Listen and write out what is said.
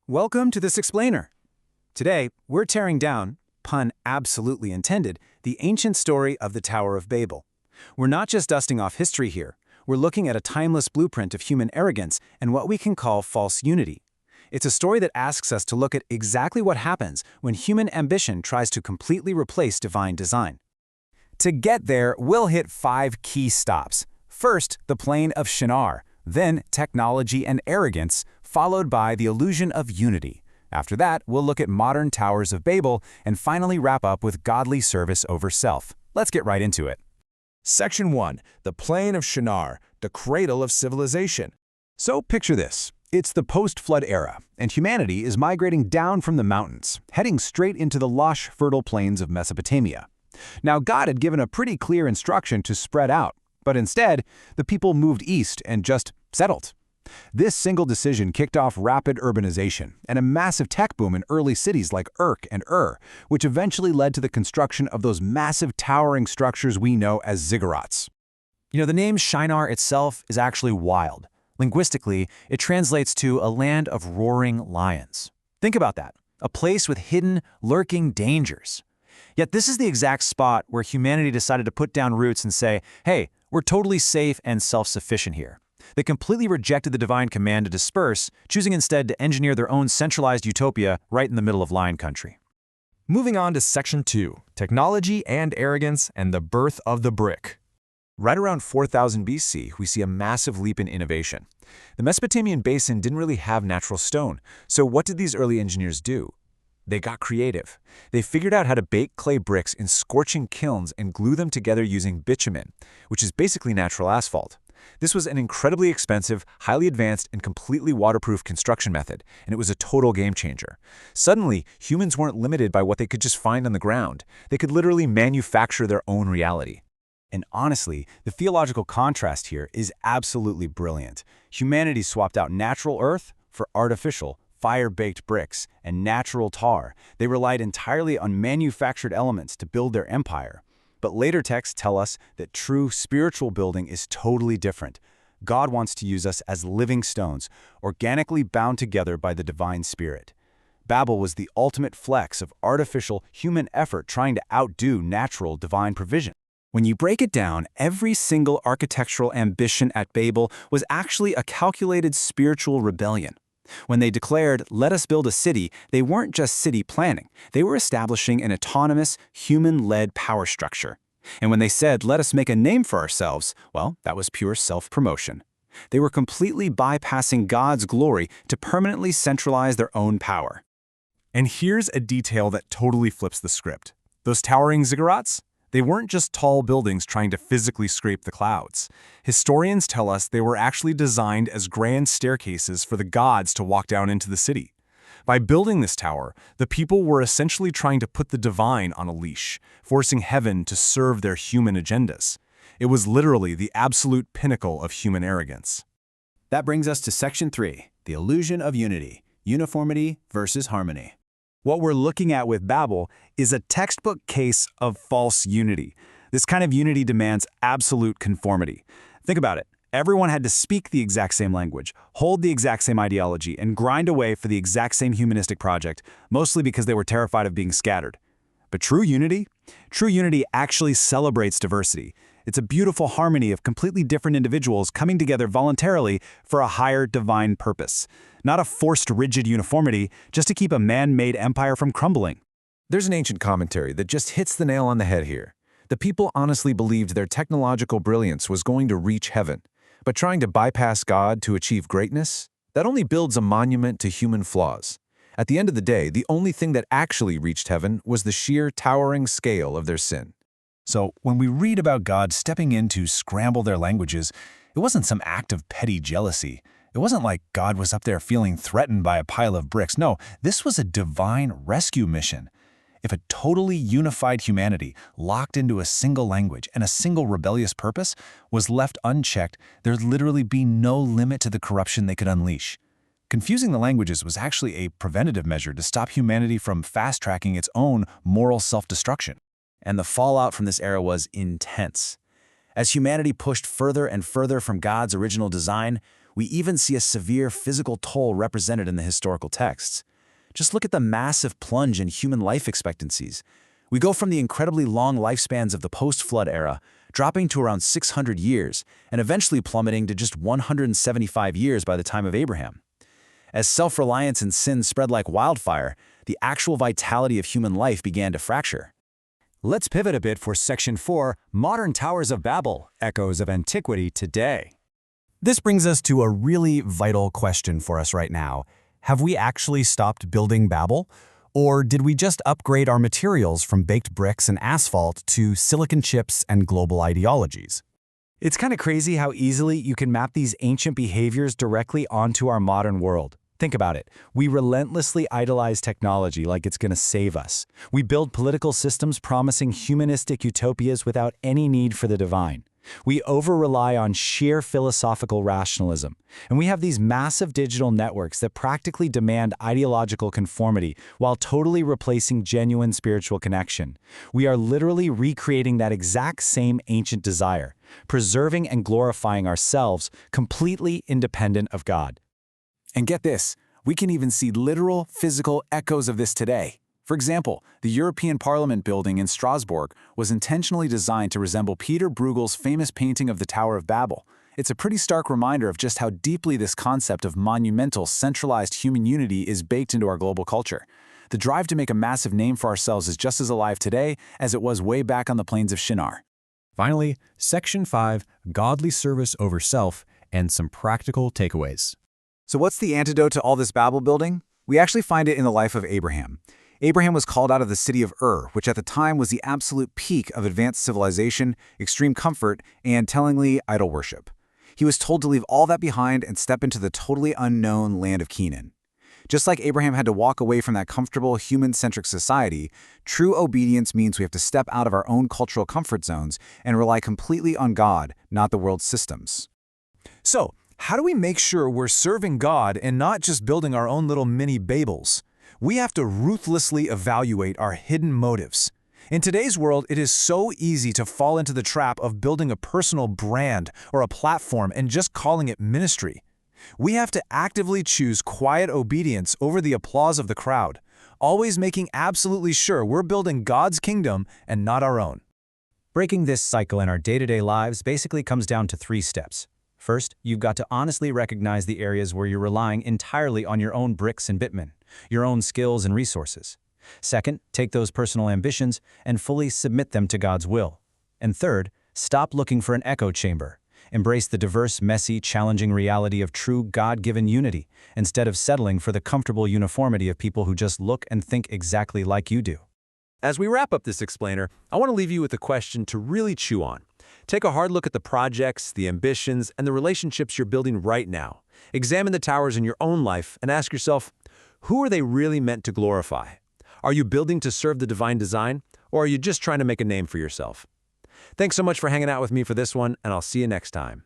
Welcome to this explainer. Today, we're tearing down, pun absolutely intended, the ancient story of the Tower of Babel. We're not just dusting off history here, we're looking at a timeless blueprint of human arrogance and what we can call false unity. It's a story that asks us to look at exactly what happens when human ambition tries to completely replace divine design. To get there, we'll hit 5 key stops. First, the plain of Shinar, then technology and arrogance, followed by the illusion of unity. After that, we'll look at modern towers of Babel and finally wrap up with godly service over self. Let's get right into it. Section 1. The Plain of Shinar, the cradle of civilization. So picture this. It's the post-flood era, and humanity is migrating down from the mountains, heading straight into the lush, fertile plains of Mesopotamia. Now, God had given a pretty clear instruction to spread out, but instead, the people moved east and just settled. This single decision kicked off rapid urbanization and a massive tech boom in early cities like Urk and which eventually led to the construction of those massive towering structures we know as ziggurats. The name Shinar itself is actually wild. Linguistically, it translates to a land of roaring lions. Think about that, a place with hidden, lurking dangers. Yet this is the exact spot where humanity decided to put down roots and say, hey, we're totally safe and self-sufficient here. They completely rejected the divine command to disperse, choosing instead to engineer their own centralized utopia right in the middle of lion country. Moving on to Section 2. Technology and arrogance and the birth of the brick. Right around 4000 BC, we see a massive leap in innovation. The Mesopotamian basin didn't really have natural stone, so what did these early engineers do? They got creative. They figured out how to bake clay bricks in scorching kilns and glue them together using bitumen, which is basically natural asphalt. This was an incredibly expensive, highly advanced, and completely waterproof construction method, and it was a total game changer. Suddenly, humans weren't limited by what they could just find on the ground. They could literally manufacture their own reality. And honestly, the theological contrast here is absolutely brilliant. Humanity swapped out natural earth for artificial, fire-baked bricks and natural tar. They relied entirely on manufactured elements to build their empire. But later texts tell us that true spiritual building is totally different. God wants to use us as living stones, organically bound together by the divine spirit. Babel was the ultimate flex of artificial human effort trying to outdo natural divine provision. When you break it down, every single architectural ambition at Babel was actually a calculated spiritual rebellion. When they declared, "Let us build a city," they weren't just city planning. They were establishing an autonomous, human-led power structure. And when they said, "Let us make a name for ourselves," well, that was pure self-promotion. They were completely bypassing God's glory to permanently centralize their own power. And here's a detail that totally flips the script. Those towering ziggurats? They weren't just tall buildings trying to physically scrape the clouds. Historians tell us they were actually designed as grand staircases for the gods to walk down into the city. By building this tower, the people were essentially trying to put the divine on a leash, forcing heaven to serve their human agendas. It was literally the absolute pinnacle of human arrogance. That brings us to Section 3, the illusion of unity, uniformity versus harmony. What we're looking at with Babel is a textbook case of false unity. This kind of unity demands absolute conformity. Think about it. Everyone had to speak the exact same language, hold the exact same ideology, and grind away for the exact same humanistic project, mostly because they were terrified of being scattered. But true unity actually celebrates diversity. It's a beautiful harmony of completely different individuals coming together voluntarily for a higher divine purpose. Not a forced rigid uniformity, just to keep a man-made empire from crumbling. There's an ancient commentary that just hits the nail on the head here. The people honestly believed their technological brilliance was going to reach heaven, but trying to bypass God to achieve greatness, that only builds a monument to human flaws. At the end of the day, the only thing that actually reached heaven was the sheer towering scale of their sin. So when we read about God stepping in to scramble their languages, it wasn't some act of petty jealousy. It wasn't like God was up there feeling threatened by a pile of bricks. No, this was a divine rescue mission. If a totally unified humanity, locked into a single language and a single rebellious purpose, was left unchecked, there'd literally be no limit to the corruption they could unleash. Confusing the languages was actually a preventative measure to stop humanity from fast-tracking its own moral self-destruction. And the fallout from this era was intense. As humanity pushed further and further from God's original design, We even see a severe physical toll represented in the historical texts. Just look at the massive plunge in human life expectancies. We go from the incredibly long lifespans of the post-flood era, dropping to around 600 years, and eventually plummeting to just 175 years by the time of Abraham. As self-reliance and sin spread like wildfire, the actual vitality of human life began to fracture. Let's pivot a bit for Section 4, Modern Towers of Babel, Echoes of Antiquity Today. This brings us to a really vital question for us right now. Have we actually stopped building Babel? Or did we just upgrade our materials from baked bricks and asphalt to silicon chips and global ideologies? It's kind of crazy how easily you can map these ancient behaviors directly onto our modern world. Think about it. We relentlessly idolize technology like it's going to save us. We build political systems promising humanistic utopias without any need for the divine. We over-rely on sheer philosophical rationalism. And we have these massive digital networks that practically demand ideological conformity while totally replacing genuine spiritual connection. We are literally recreating that exact same ancient desire, preserving and glorifying ourselves completely independent of God. And get this, we can even see literal, physical echoes of this today. For example, the European Parliament building in Strasbourg was intentionally designed to resemble Peter Bruegel's famous painting of the Tower of Babel. It's a pretty stark reminder of just how deeply this concept of monumental, centralized human unity is baked into our global culture. The drive to make a massive name for ourselves is just as alive today as it was way back on the plains of Shinar. Finally, Section 5, Godly Service over Self, and some practical takeaways. So what's the antidote to all this Babel building? We actually find it in the life of Abraham. Abraham was called out of the city of Ur, which at the time was the absolute peak of advanced civilization, extreme comfort, and, tellingly, idol worship. He was told to leave all that behind and step into the totally unknown land of Canaan. Just like Abraham had to walk away from that comfortable, human-centric society, true obedience means we have to step out of our own cultural comfort zones and rely completely on God, not the world's systems. So, how do we make sure we're serving God and not just building our own little mini Babels? We have to ruthlessly evaluate our hidden motives. In today's world, it is so easy to fall into the trap of building a personal brand or a platform and just calling it ministry. We have to actively choose quiet obedience over the applause of the crowd, always making absolutely sure we're building God's kingdom and not our own. Breaking this cycle in our day-to-day lives basically comes down to 3 steps. First, you've got to honestly recognize the areas where you're relying entirely on your own bricks and bitumen, your own skills and resources. Second, take those personal ambitions and fully submit them to God's will. And third, stop looking for an echo chamber. Embrace the diverse, messy, challenging reality of true God-given unity, instead of settling for the comfortable uniformity of people who just look and think exactly like you do. As we wrap up this explainer, I want to leave you with a question to really chew on. Take a hard look at the projects, the ambitions, and the relationships you're building right now. Examine the towers in your own life and ask yourself, who are they really meant to glorify? Are you building to serve the divine design, or are you just trying to make a name for yourself? Thanks so much for hanging out with me for this one, and I'll see you next time.